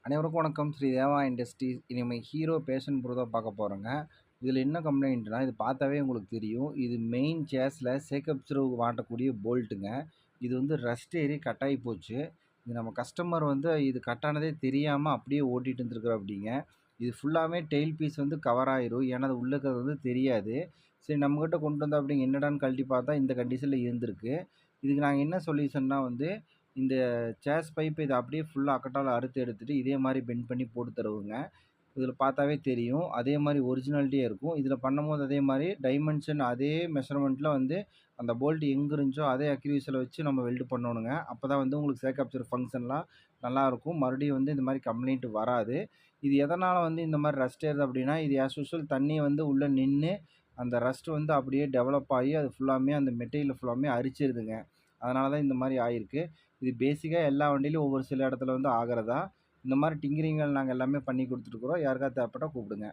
அனைவருக்கும் வணக்கம். ஸ்ரீ தேவா இண்டஸ்ட்ரீஸ். இனிமே ஹீரோ பேஷன் ப்ரோ தான் பார்க்க போறோங்க. இதில என்ன கம்ப்ளைண்ட்னா, இது பார்த்தாவே உங்களுக்கு தெரியும். இது மெயின் சேஸ்ல சேக்கப் த்ரூ மாட்டக்கூடிய போல்ட்டுங்க. இது வந்து ரஸ்ட் ஏறி கட் ஆயி போச்சு. இது நம்ம கஸ்டமர் வந்து இது கட் ஆனதே தெரியாம அப்படியே ஓட்டிட்டு இருந்திருக்காப்டிங்க. இது ஃபுல்லாமே டெயில் பீஸ் வந்து கவர் ஆயிரும். ஏன்னா, அது உள்ள இருக்கிறது வந்து தெரியாது. சரி நம்மகிட்ட கொண்டு வந்தாப்டிங்க என்னடான்னு கழட்டி பார்த்தா இந்த கண்டிஷன்ல இருந்திருக்கு. இதுக்கு நாங்க என்ன சொல்யூஷன்னா வந்து இந்த சேஸ் பைப் இத அப்படியே ஃபுல்லா அக்கட்டால அறுத்து எடுத்துட்டு, இதே மாரி பெண்ட் பண்ணி போட்டு தருவோங்க. இதில பார்த்தாவே தெரியும். அதே மாரி ஒரிஜினாலிட்டியா இருக்கும். இதில பண்ணும்போது அதே மாரி டைமென்ஷன் அதே மெஷர்மென்ட்ல வந்து அந்த போல்ட் எங்க இருந்துச்சோ, அதே அக்யூரேசில வச்சு நம்ம வெல்ட் பண்ணணுங்க. அப்பதான் வந்து உங்களுக்கு சேக் அப்சர் ஃபங்ஷன்லாம் நல்லாருக்கும். மறுபடியும் வந்து இந்த மாரி கம்ப்ளைண்ட் வராது. இது எதனால வந்து இந்த மாரி ரஸ்ட் ஏறுது அப்படின்னா, இது ஆஸ் யூசுவல் தண்ணி வந்து உள்ள நின்னு, அந்த ரஸ்ட் வந்து அப்படியே டெவலப் ஆயி, அது ஃபுல்லாமே அந்த மெட்டீரியல் ஃபுல்லாமே அரிச்சிருதுங்க. அதனால தான் இந்த மாரி ஆயிருக்கு. இது பேசிக்கா எல்லா வண்டியிலும் ஒவ்வொரு சில இடத்துல வந்து ஆகுறதா. இந்த மாரி டிங்கரிங்கள் நாங்க எல்லாமே பண்ணி குடுத்துட்டுருக்குறோம். யாருக்காவது தேவைப்பட்டா கூப்பிடுங்க.